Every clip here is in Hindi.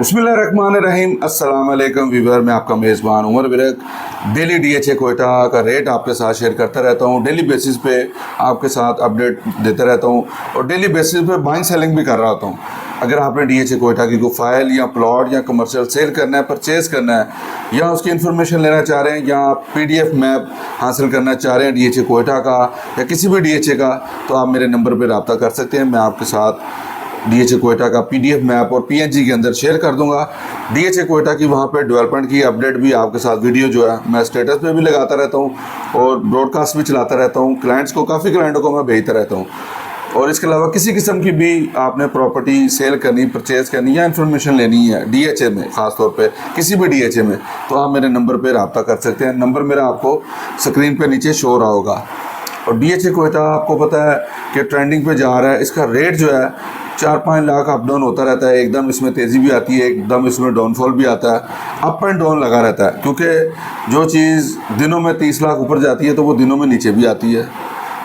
बिस्मिल्लाहिर्रहमानिर्रहीम। अस्सलाम वालेकुम व्यूअर, मैं आपका मेज़बान उमर विरक डेली डीएचए कोयटा का रेट आपके साथ शेयर करता रहता हूँ। डेली बेसिस पे आपके साथ अपडेट देता रहता हूँ और डेली बेसिस पे बाइंग सेलिंग भी कर रहा होता हूँ। अगर आपने डीएचए कोयटा की कोई फाइल या प्लॉट या कमर्शियल सेल करना है, परचेज़ करना है या उसकी इन्फॉर्मेशन लेना चाह रहे हैं या पीडीएफ मैप हासिल करना चाह रहे हैं डीएचए कोयटा का या किसी भी डीएचए का, तो आप मेरे नंबर पर रब्ता कर सकते हैं। मैं आपके साथ डीएचए कोयटा का पीडीएफ मैप और पीएनजी के अंदर शेयर कर दूंगा। डीएचए कोयटा की वहाँ पे डेवलपमेंट की अपडेट भी आपके साथ वीडियो जो है मैं स्टेटस पे भी लगाता रहता हूँ और ब्रॉडकास्ट भी चलाता रहता हूँ। क्लाइंट्स को, काफ़ी क्लाइंटों को मैं भेजता रहता हूँ। और इसके अलावा किसी किस्म की भी आपने प्रॉपर्टी सेल करनी, परचेज़ करनी या इन्फॉर्मेशन लेनी है डीएचए में, ख़ास तौर पे किसी भी डीएचए में, तो आप मेरे नंबर पे रब्ता कर सकते हैं। नंबर मेरा आपको स्क्रीन पे नीचे शो हो रहा होगा। और डीएचए कोयटा आपको पता है कि ट्रेंडिंग पे जा रहा है। इसका रेट जो है 4-5 लाख अप डाउन होता रहता है। एकदम इसमें तेज़ी भी आती है, एकदम इसमें डाउनफॉल भी आता है, अप एंड डाउन लगा रहता है। क्योंकि जो चीज़ दिनों में 30 लाख ऊपर जाती है तो वो दिनों में नीचे भी आती है।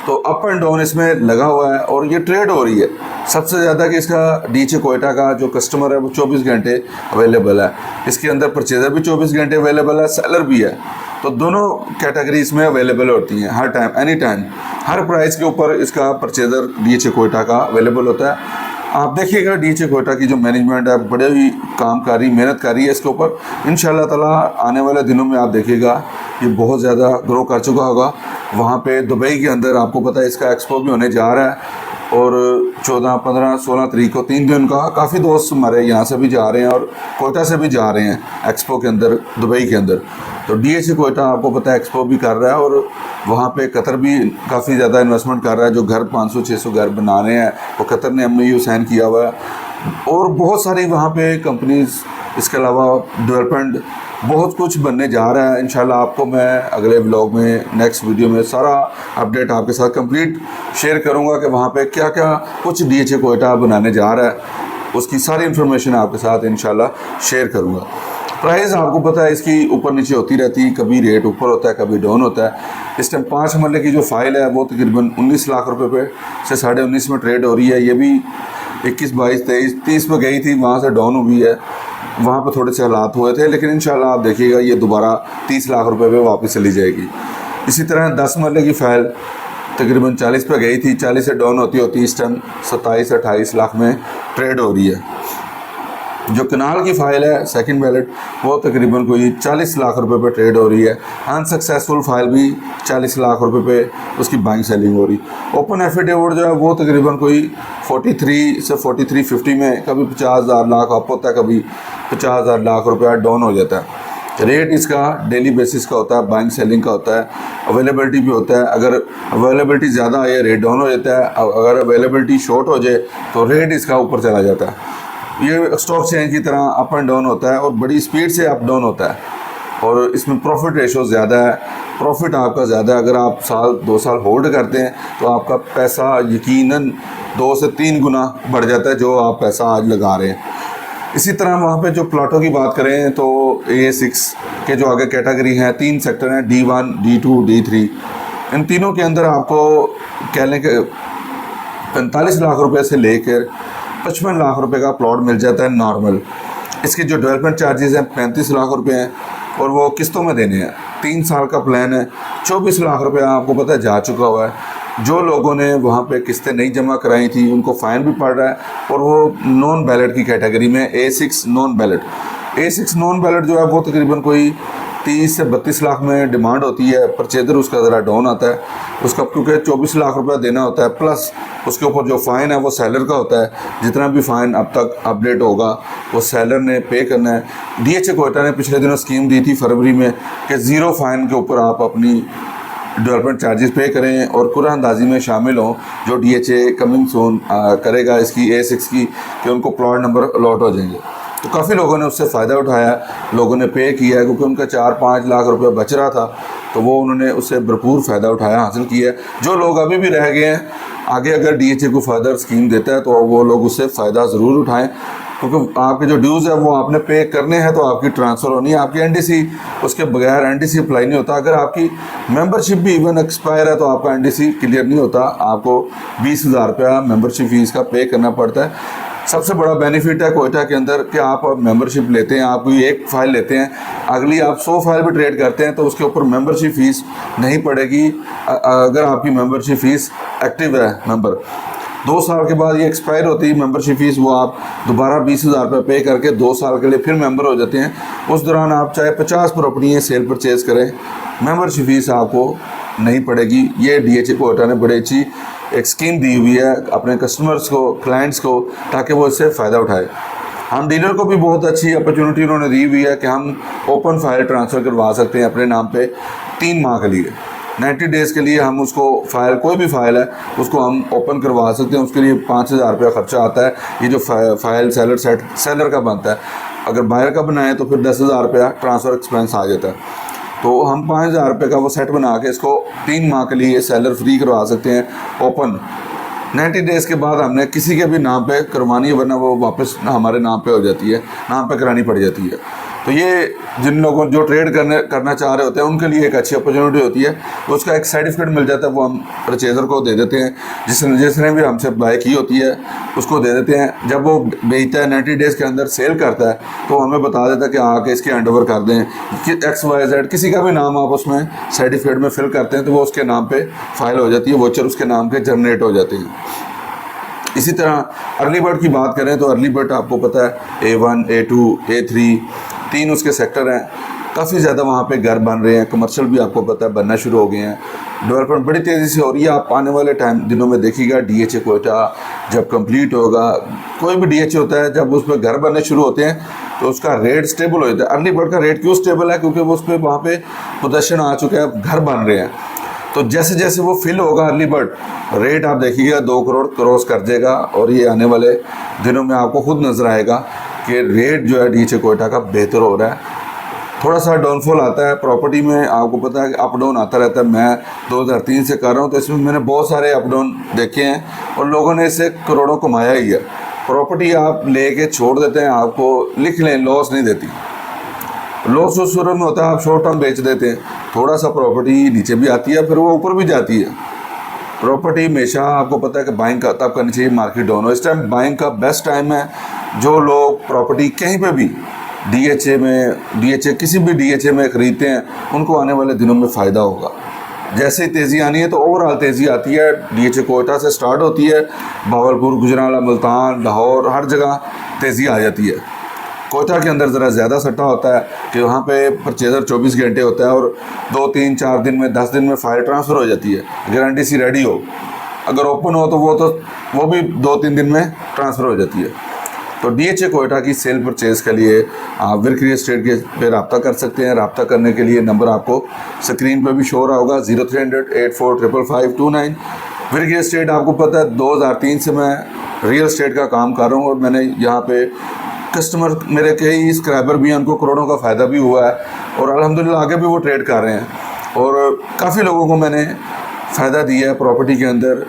तो अप एंड डाउन इसमें लगा हुआ है और ये ट्रेड हो रही है। सबसे ज़्यादा कि इसका डीएचए कोयटा का जो कस्टमर है वो 24 घंटे अवेलेबल है। इसके अंदर परचेज़र भी 24 घंटे अवेलेबल है, सेलर भी है। तो दोनों कैटेगरीज में अवेलेबल होती हैं हर टाइम, एनी टाइम, हर प्राइस के ऊपर इसका परचेज़र डीएचए कोयटा का अवेलेबल होता है। आप देखिएगा डीएचए कोयटा की जो मैनेजमेंट है बड़े ही कामकारी, मेहनतकारी है इसके ऊपर। इंशाल्लाह ताला आने वाले दिनों में आप देखिएगा ये बहुत ज़्यादा ग्रो कर चुका होगा। वहाँ पे दुबई के अंदर आपको पता है इसका एक्सपो भी होने जा रहा है और 14, 15, 16 तारीख को 3 दिन का, काफ़ी दोस्त हमारे यहाँ से भी जा रहे हैं और कोयटा से भी जा रहे हैं एक्सपो के अंदर, दुबई के अंदर। तो डीएचए कोयटा आपको पता है एक्सपो भी कर रहा है और वहाँ पे कतर भी काफ़ी ज़्यादा इन्वेस्टमेंट कर रहा है। जो घर 500-600 घर बना रहे हैं वो कतर ने MOU साइन किया हुआ है और बहुत सारी वहाँ पे कंपनीज़, इसके अलावा डेवलपमेंट बहुत कुछ बनने जा रहा है। इंशाल्लाह आपको मैं अगले व्लॉग में, नेक्स्ट वीडियो में सारा अपडेट आपके साथ कंप्लीट शेयर करूंगा कि वहाँ पे क्या क्या कुछ डीएचए कोयटा बनाने जा रहा है, उसकी सारी इन्फॉर्मेशन आपके साथ इंशाल्लाह शेयर करूंगा। प्राइस आपको पता है इसकी ऊपर नीचे होती रहती है, कभी रेट ऊपर होता है, कभी डाउन होता है। इस टाइम 5 मरले की जो फाइल है वो तकरीबन 19 लाख रुपए पे से 19.5 में ट्रेड हो रही है। ये भी 21, 22, 23, 30 पे गई थी, वहाँ से डाउन हुई है। वहाँ पे थोड़े से हालात हुए थे, लेकिन इंशाल्लाह आप देखिएगा ये दोबारा 30 लाख रुपए पे वापस चली जाएगी। इसी तरह 10 मरले की फ़ाइल तकरीबन 40 पे गई थी, 40 से डाउन होती होती इस टाइम 27-28 लाख में ट्रेड हो रही है। जो कनाल की फ़ाइल है सेकंड बैलेट वो तकरीबन कोई 40 लाख रुपए पे ट्रेड हो रही है। अनसक्सेसफुल फाइल भी 40 लाख रुपए पे उसकी बाइंग सेलिंग हो रही। ओपन एफिडेविट जो है वो तकरीबन कोई 43 से 4350 में, कभी 50,000 लाख अप होता है, कभी 50,000 लाख रुपया डाउन हो जाता है। रेट इसका डेली बेसिस का होता है, बाइंग सेलिंग का होता है, अवेलेबिलिटी भी होता है। अगर अवेलेबिलिटी ज़्यादा आए रेट डाउन हो जाता है, अगर अवेलेबिलिटी शॉर्ट हो जाए तो रेट इसका ऊपर चला जाता है। ये स्टॉक चेंज की तरह अप एंड डाउन होता है और बड़ी स्पीड से अप डाउन होता है। और इसमें प्रॉफिट रेशो ज़्यादा है, प्रॉफिट आपका ज़्यादा है। अगर आप 2 साल होल्ड करते हैं तो आपका पैसा यकीनन 2 से 3 गुना बढ़ जाता है जो आप पैसा आज लगा रहे हैं। इसी तरह वहाँ पे जो प्लाटों की बात करें तो A6 के जो आगे कैटेगरी हैं, 3 सेक्टर हैं, D1, D2, D3। इन तीनों के अंदर आपको कह लें कि 45 लाख रुपए से लेकर 55 लाख रुपए का प्लॉट मिल जाता है नॉर्मल। इसके जो डेवलपमेंट चार्जेस हैं 35 लाख रुपए हैं और वो किस्तों में देने हैं। 3 साल का प्लान है, 24 लाख रुपया आपको पता है जा चुका हुआ है। जो लोगों ने वहाँ पे किस्तें नहीं जमा कराई थी उनको फ़ाइन भी पड़ रहा है और वो नॉन बैलेट की कैटेगरी में A6 non ballot. A6 non ballot जो है वो तकरीबन कोई 30 से 32 लाख में डिमांड होती है। परचेज़र उसका ज़रा डाउन आता है, उसका क्योंकि 24 लाख रुपया देना होता है, प्लस उसके ऊपर जो फ़ाइन है वो सेलर का होता है। जितना भी फ़ाइन अब तक अपडेट होगा वो सेलर ने पे करना है। डीएचए कोयटा ने पिछले दिनों स्कीम दी थी फरवरी में कि 0 फ़ाइन के ऊपर आप अपनी डेवलपमेंट चार्जेस पे करें और कुरानंदाजी में शामिल हों। जो डीएचए कमिंग सून करेगा इसकी A6 की, कि उनको प्लॉट नंबर अलॉट हो जाएंगे। तो काफ़ी लोगों ने उससे फ़ायदा उठाया, लोगों ने पे किया है क्योंकि उनका 4-5 लाख रुपए बच रहा था, तो वो उन्होंने उससे भरपूर फ़ायदा उठाया, हासिल किया है। जो लोग अभी भी रह गए हैं, आगे अगर डीएचए को फर्दर स्कीम देता है तो वो लोग उससे फ़ायदा ज़रूर उठाएं, क्योंकि आपके जो ड्यूज़ है वो आपने पे करने हैं तो आपकी ट्रांसफ़र होनी है। आपकी एनडीसी, उसके बगैर एनडीसी अप्लाई नहीं होता। अगर आपकी मेंबरशिप भी इवन एक्सपायर है तो आपका एनडीसी क्लियर नहीं होता, आपको 20,000 रुपया मेंबरशिप फ़ीस का पे करना पड़ता है। सबसे बड़ा बेनिफिट है कोयटा के अंदर कि आप मेंबरशिप लेते हैं, आप कोई एक फ़ाइल लेते हैं, अगली आप 100 फाइल भी ट्रेड करते हैं तो उसके ऊपर मेंबरशिप फ़ीस नहीं पड़ेगी अगर आपकी मेंबरशिप फ़ीस एक्टिव है। मेंबर 2 साल के बाद ये एक्सपायर होती है मेंबरशिप फ़ीस, वो आप दोबारा 20,000 रुपये पे करके 2 साल के लिए फिर मेंबर हो जाते हैं। उस दौरान आप चाहे 50 प्रॉपर्टी सेल परचेज करें, मेंबरशिप फ़ीस आपको नहीं पड़ेगी। ये DHA कोयटा ने बड़ी अच्छी एक स्कीम दी हुई है अपने कस्टमर्स को, क्लाइंट्स को, ताकि वो इससे फ़ायदा उठाए। हम डीलर को भी बहुत अच्छी अपॉर्चुनिटी उन्होंने दी हुई है कि हम ओपन फाइल ट्रांसफ़र करवा सकते हैं अपने नाम पे 3 माह के लिए। 90 डेज़ के लिए हम उसको फ़ाइल, कोई भी फ़ाइल है उसको हम ओपन करवा सकते हैं। उसके लिए 5,000 रुपया ख़र्चा आता है। ये जो फ़ाइल सेलर का बनता है, अगर बायर का बनाए तो फिर 10,000 रुपया ट्रांसफ़र एक्सपेंस आ जाता है। तो हम 5,000 रुपये का वो सेट बना के इसको 3 माह के लिए सेलर फ्री करवा सकते हैं ओपन। 90 डेज़ के बाद हमने किसी के भी नाम पे करवानी है, वरना वो वापस हमारे नाम पे हो जाती है, नाम पे करानी पड़ जाती है। तो ये जिन लोगों जो ट्रेड करना चाह रहे होते हैं उनके लिए एक अच्छी अपॉर्चुनिटी होती है। उसका एक सर्टिफिकेट मिल जाता है, वो हम परचेज़र को दे देते हैं, जिसने भी हमसे बाय की होती है उसको दे देते हैं। जब वो बेचता है 90 डेज़ के अंदर सेल करता है तो हमें बता देता है कि आके इसके हैंड ओवर कर दें कि XYZ किसी का भी नाम आप उसमें सर्टिफिकेट में फिल करते हैं तो वो उसके नाम पर फाइल हो जाती है, वोचर उसके नाम के जनरेट हो जाते हैं। इसी तरह अर्ली बर्ड की बात करें तो अर्ली बर्ड आपको पता है A1, A2, A3 3 उसके सेक्टर हैं। काफ़ी ज़्यादा वहाँ पे घर बन रहे हैं, कमर्शियल भी आपको पता है बनना शुरू हो गए हैं, डेवलपमेंट बड़ी तेज़ी से हो रही है। आप आने वाले दिनों में देखिएगा DHA कोयटा जब कंप्लीट होगा, कोई भी DHA होता है जब उस पर घर बनने शुरू होते हैं तो उसका रेट स्टेबल हो जाता है। अर्ली बर्ड का रेट क्यों स्टेबल है? क्योंकि वो उस पर वहाँ पे पोजीशन आ चुका है, घर बन रहे हैं। तो जैसे जैसे वो फिल होगा अर्ली बर्ड, रेट आप देखिएगा 2 करोड़ क्रॉस कर देगा। और ये आने वाले दिनों में आपको खुद नज़र आएगा कि रेट जो है DHA कोयटा का बेहतर हो रहा है। थोड़ा सा डाउनफॉल आता है प्रॉपर्टी में, आपको पता है कि अप डाउन आता रहता है। मैं 2003 से कर रहा हूँ तो इसमें मैंने बहुत सारे अप डाउन देखे हैं और लोगों ने इससे करोड़ों कमाया ही है। प्रॉपर्टी आप लेके छोड़ देते हैं, आपको लिख लें लॉस नहीं देती। लॉस उस सूरत में होता है आप शॉर्ट टर्म बेच देते हैं, थोड़ा सा प्रॉपर्टी नीचे भी आती है फिर वो ऊपर भी जाती है। प्रॉपर्टी हमेशा आपको पता है कि बाइंग का तब करनी चाहिए मार्केट डाउन हो। इस टाइम बाइंग का बेस्ट टाइम है। जो लोग प्रॉपर्टी कहीं पे भी DHA किसी भी DHA में ख़रीदते हैं उनको आने वाले दिनों में फ़ायदा होगा। जैसे ही तेज़ी आनी है तो ओवरऑल तेज़ी आती है। DHA कोयटा से स्टार्ट होती है, भावलपुर, गुजरांवाला, मुल्तान, लाहौर, हर जगह तेज़ी आ जाती है। कोयटा के अंदर ज़रा ज़्यादा सट्टा होता है कि वहाँ पे परचेज़र 24 घंटे होता है और 2, 3, 4 दिन में, 10 दिन में फ़ाइल ट्रांसफ़र हो जाती है, गारंटी सी रेडी हो। अगर ओपन हो तो वो भी 2-3 दिन में ट्रांसफ़र हो जाती है। तो DHA कोयटा की सेल परचेज़ के लिए आप विर्क रियल एस्टेट के पे रब्ता कर सकते हैं। रब्ता करने के लिए नंबर आपको स्क्रीन पर भी शो हो रहा होगा 0300 845559। विर्क रियल एस्टेट आपको पता है 2003 से मैं रियल एस्टेट का काम कर रहा हूँ और मैंने यहाँ पे कस्टमर मेरे कई सब्सक्राइबर भी हैं, उनको करोड़ों का फ़ायदा भी हुआ है और अल्हम्दुलिल्लाह आगे भी वो ट्रेड कर रहे हैं। और काफ़ी लोगों को मैंने फ़ायदा दिया है प्रॉपर्टी के अंदर।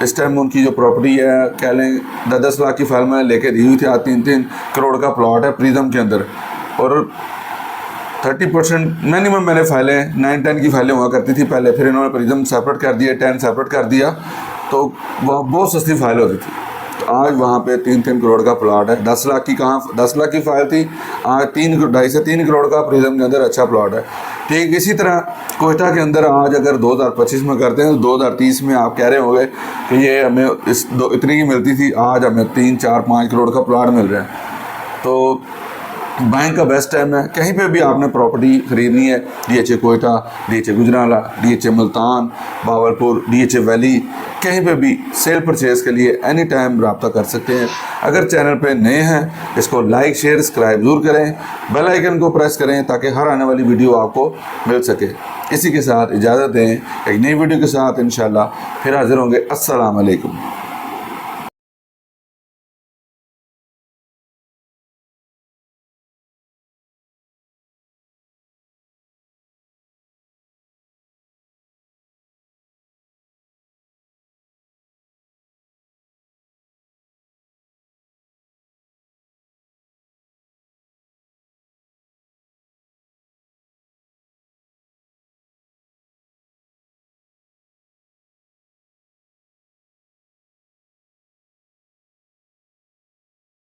इस टाइम उनकी जो प्रॉपर्टी है कह लें 10-10 लाख की फाइल मैंने लेके दी हुई थी। आज 3-3 करोड़ का प्लॉट है प्रीतम के अंदर और 30% मिनिमम मैंने फाइलें 9-10 की फाइलें हुआ करती थी पहले, फिर इन्होंने प्रीतम सेपरेट कर दिया, 10 सेपरेट कर दिया, तो वह बहुत सस्ती फाइल होती थी। तो आज वहाँ पे 3-3 करोड़ का प्लॉट है। 10 लाख की कहाँ 10 लाख की फाइल थी, आज 2.5 से 3 करोड़ का प्रीतम के अंदर अच्छा प्लॉट है। ठीक इसी तरह कोयटा के अंदर आज अगर 2025 में करते हैं तो 2030 में आप कह रहे होंगे कि ये हमें इतनी की मिलती थी, आज हमें 3-4-5 करोड़ का प्लॉट मिल रहा है। तो बैंक का बेस्ट टाइम है। कहीं पे भी आपने प्रॉपर्टी ख़रीदनी है, DHA Quetta, DHA Gujranwala, DHA Multan, Bahawalpur, DHA valley, कहीं पे भी सेल परचेज़ के लिए एनी टाइम रब्ता कर सकते हैं। अगर चैनल पे नए हैं इसको लाइक, शेयर, सब्सक्राइब ज़रूर करें, बेल आइकन को प्रेस करें ताकि हर आने वाली वीडियो आपको मिल सके। इसी के साथ इजाज़त दें, एक नई वीडियो के साथ इंशाल्लाह फिर हाज़िर होंगे। अस्सलाम वालेकुम।